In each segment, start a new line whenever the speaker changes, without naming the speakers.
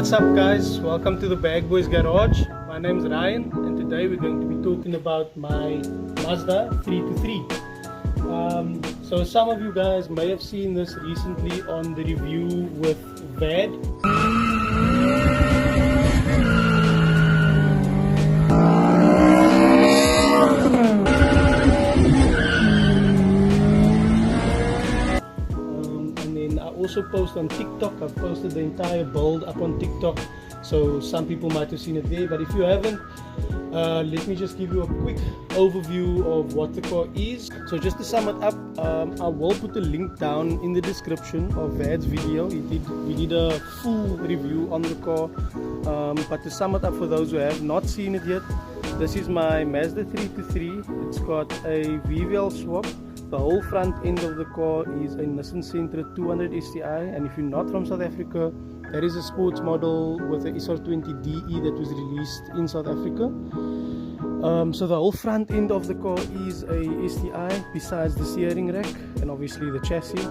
What's up guys, welcome to the Bag Boys Garage. My name is Ryan and today we're going to be talking about my Mazda 323. So some of you guys may have seen this recently on the review with VAD. Also post on TikTok. I've posted the entire build up on TikTok, so some people might have seen it there, but if you haven't, let me just give you a quick overview of what the car is. So just to sum it up, I will put a link down in the description of Vad's video. We did a full review on the car, but to sum it up for those who have not seen it yet, this is my Mazda 323. It's got a VVL swap. The whole front end of the car is a Nissan Sentra 200 STI, and if you're not from South Africa, that is a sports model with a SR20DE that was released in South Africa. So the whole front end of the car is a STI, besides the steering rack and obviously the chassis.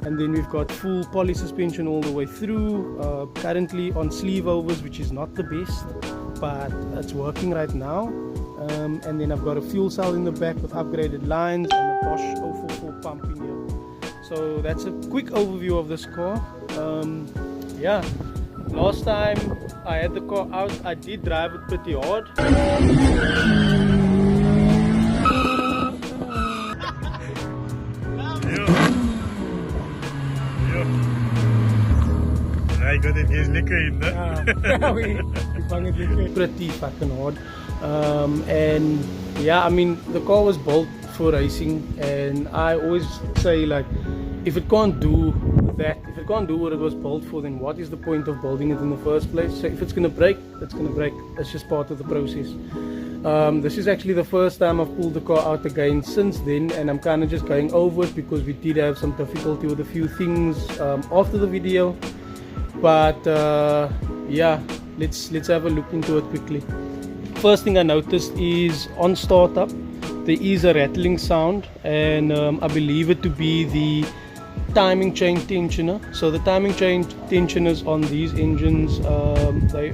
And then we've got full poly suspension all the way through, currently on sleeve overs, which is not the best, but it's working right now. And then I've got a fuel cell in the back with upgraded lines and a Bosch 044 pump in here. So that's a quick overview of this car. Yeah, last time I had the car out, I did drive it pretty hard.
Hy got het eens lekker in, hè?
Ja, we vang het lekker. Pretty fucking hard. And yeah, I mean, the car was built for racing, and I always say, like, if it can't do that, if it can't do what it was built for, then what is the point of building it in the first place? So if it's gonna break, it's gonna break. It's just part of the process. This is actually the first time I've pulled the car out again since then, and I'm kind of just going over it because we did have some difficulty with a few things after the video. But yeah, let's have a look into it quickly. First thing I noticed is on startup there is a rattling sound, and I believe it to be the timing chain tensioner. So the timing chain tensioners on these engines, they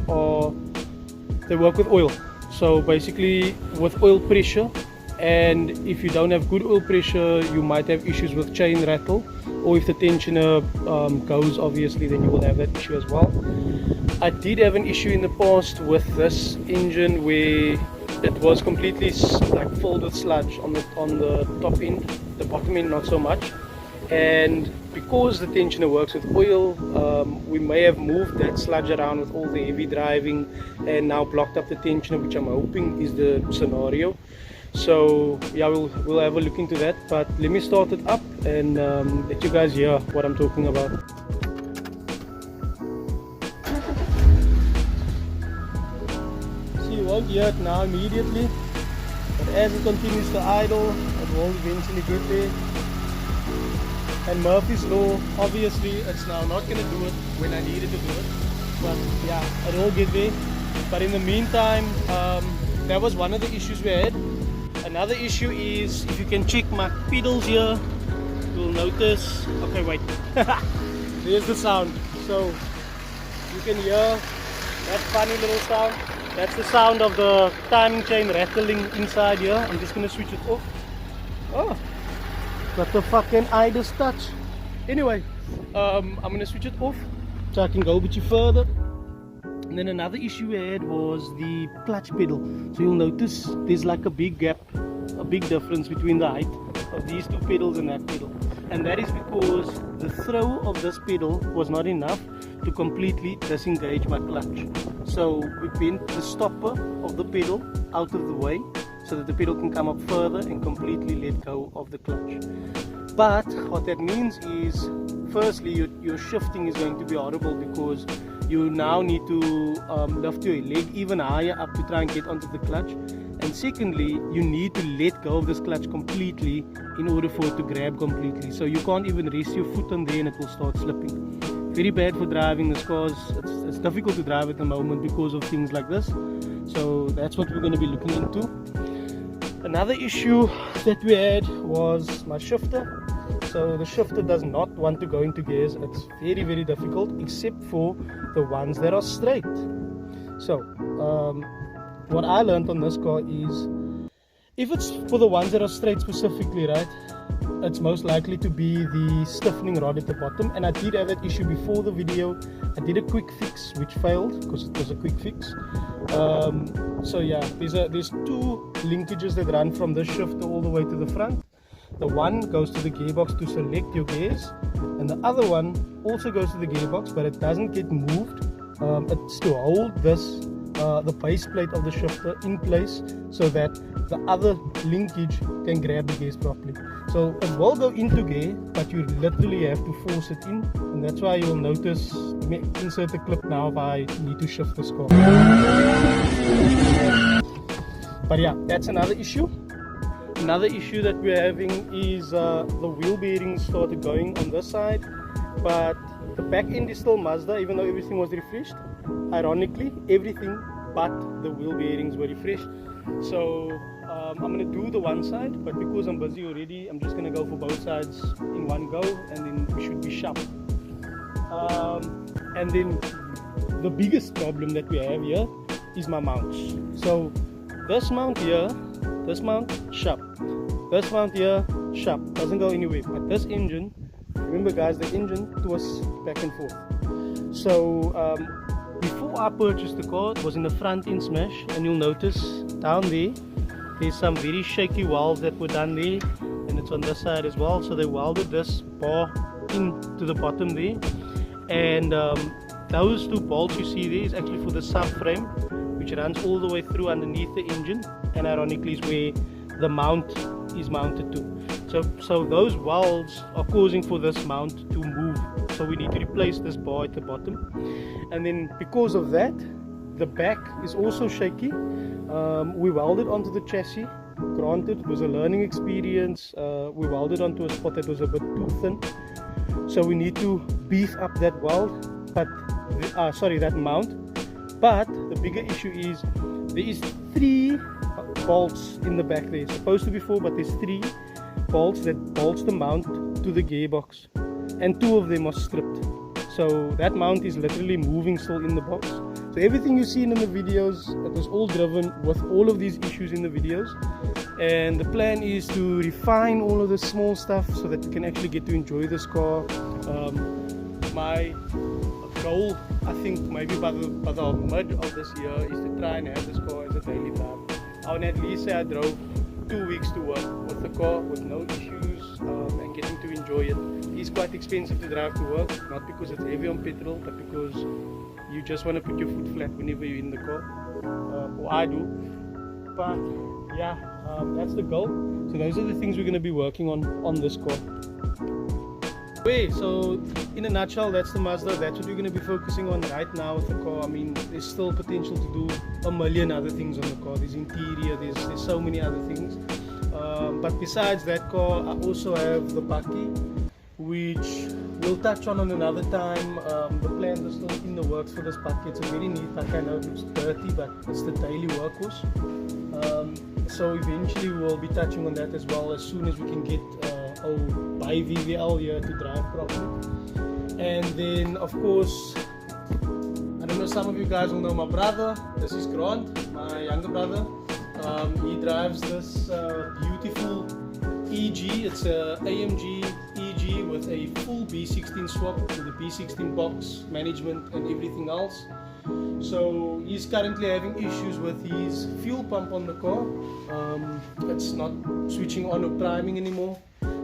work with oil. So basically with oil pressure, and if you don't have good oil pressure, you might have issues with chain rattle, or if the tensioner goes, obviously, then you will have that issue as well. I did have an issue in the past with this engine where it was completely like filled with sludge on the top end, the bottom end not so much. And because the tensioner works with oil, we may have moved that sludge around with all the heavy driving and now blocked up the tensioner, which I'm hoping is the scenario. So yeah, we'll have a look into that, but let me start it up and let you guys hear what I'm talking about. You won't hear it now immediately, but as it continues to idle, it will eventually get there. And Murphy's law, obviously it's now not going to do it when I needed to do it, but yeah, it will get there. But in the meantime, that was one of the issues we had. Another issue is, if you can check my pedals here, you'll notice, okay wait, there's the sound. So you can hear that funny little sound. That's the sound of the timing chain rattling inside here. I'm just going to switch it off. Oh, got the fucking idle touch. Anyway, I'm going to switch it off so I can go a bit further. And then another issue we had was the clutch pedal. So you'll notice there's like a big gap, a big difference between the height of these two pedals and that pedal. And that is because the throw of this pedal was not enough to completely disengage my clutch. So we bent the stopper of the pedal out of the way so that the pedal can come up further and completely let go of the clutch. But what that means is, firstly, your shifting is going to be horrible because you now need to lift your leg even higher up to try and get onto the clutch. And secondly, you need to let go of this clutch completely in order for it to grab completely. So you can't even rest your foot on there and it will start slipping. Very bad for driving this car. It's difficult to drive at the moment because of things like this. So that's what we're going to be looking into. Another issue that we had was my shifter. so the shifter does not want to go into gears. It's very, very difficult, except for the ones that are straight. So what I learned on this car is, if it's for the ones that are straight specifically, right, it's most likely to be the stiffening rod at the bottom. And I did have that issue before the video. I did a quick fix which failed because it was a quick fix. So yeah, there's two linkages that run from this shifter all the way to the front. The one goes to the gearbox to select your gears, and the other one also goes to the gearbox, but it doesn't get moved. It's to hold this the base plate of the shifter in place so that the other linkage can grab the gears properly. So it will go into gear, but you literally have to force it in, and that's why you'll notice, let me insert a clip now if I need to shift this car. But yeah, that's another issue. Another issue that we're having is the wheel bearings started going on this side, but the back end is still Mazda, even though everything was refreshed. Ironically, everything but the wheel bearings were refreshed. So I'm going to do the one side, but because I'm busy already, I'm just going to go for both sides in one go, and then we should be sharp. And then the biggest problem that we have here is my mounts. So this mount here, this mount sharp, this mount here sharp, doesn't go anywhere. But this engine, remember guys, the engine twists back and forth. So before I purchased the car, it was in the front end smash, and you'll notice down there's some very shaky welds that were done there, and it's on this side as well. So they welded this bar into the bottom there, and those two bolts you see there is actually for the subframe, which runs all the way through underneath the engine, and ironically is where the mount is mounted to. So those welds are causing for this mount to move, so we need to replace this bar at the bottom. And then because of that, the back is also shaky. We welded onto the chassis. Granted, it was a learning experience. We welded onto a spot that was a bit too thin, so we need to beef up that weld, but that mount. But the bigger issue is there is 3 bolts in the back there. It's supposed to be 4, but there's 3 bolts that bolts the mount to the gearbox, and 2 of them are stripped. So that mount is literally moving still in the box. So everything you've seen in the videos, it was all driven with all of these issues in the videos, and the plan is to refine all of the small stuff so that we can actually get to enjoy this car. My goal, I think maybe by the mid of this year, is to try and have this car as a daily drive. I would at least say I drove 2 weeks to work with the car with no issues, and getting to enjoy it. It's quite expensive to drive to work, not because it's heavy on petrol, but because you just want to put your foot flat whenever you're in the car, or I do. But yeah, that's the goal. So those are the things we're going to be working on this car. Okay, so in a nutshell, that's the Mazda. That's what we're going to be focusing on right now with the car. I mean, there's still potential to do a million other things on the car. There's interior, there's so many other things. But besides that car, I also have the Bakkie, which we'll touch on another time. The plans are still in the works for this Bakkie. It's a very neat Bakkie. I know it looks dirty, but it's the daily workhorse. So eventually we'll be touching on that as well, as soon as we can get by VVL here to drive properly. And then of course, I don't know, some of you guys will know my brother. This is Grant, my younger brother. He drives this beautiful EG. It's a AMG EG with a full B16 swap, with a B16 box management and everything else. So he's currently having issues with his fuel pump on the car. It's not switching on or priming anymore.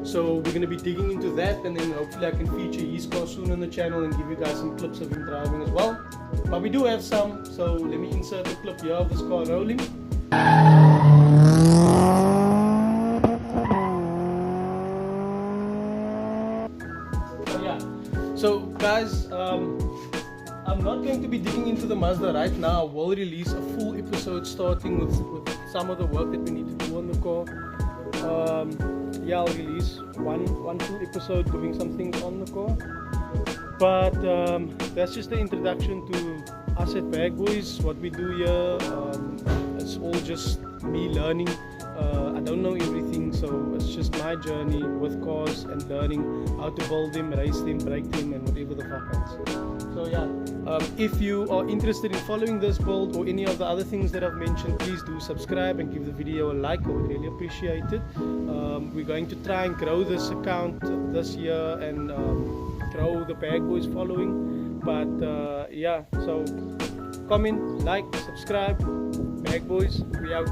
So we're going to be digging into that, and then hopefully I can feature his car soon on the channel and give you guys some clips of him driving as well. But we do have some, so let me insert a clip here of this car rolling. So guys, I'm not going to be digging into the Mazda right now. I will release a full episode starting with some of the work that we need to do on the car. Yeah, I'll release one full episode doing some things on the car. But that's just the introduction to us at Bag Boys, what we do here. It's all just me learning I don't know everything, so it's just my journey with cars and learning how to build them, race them, break them, and whatever the fuck else. So yeah, if you are interested in following this build or any of the other things that I've mentioned, please do subscribe and give the video a like. I would really appreciate it. We're going to try and grow this account this year and grow the Bag Boys following. But yeah, so comment, like, subscribe. Bag Boys, we out.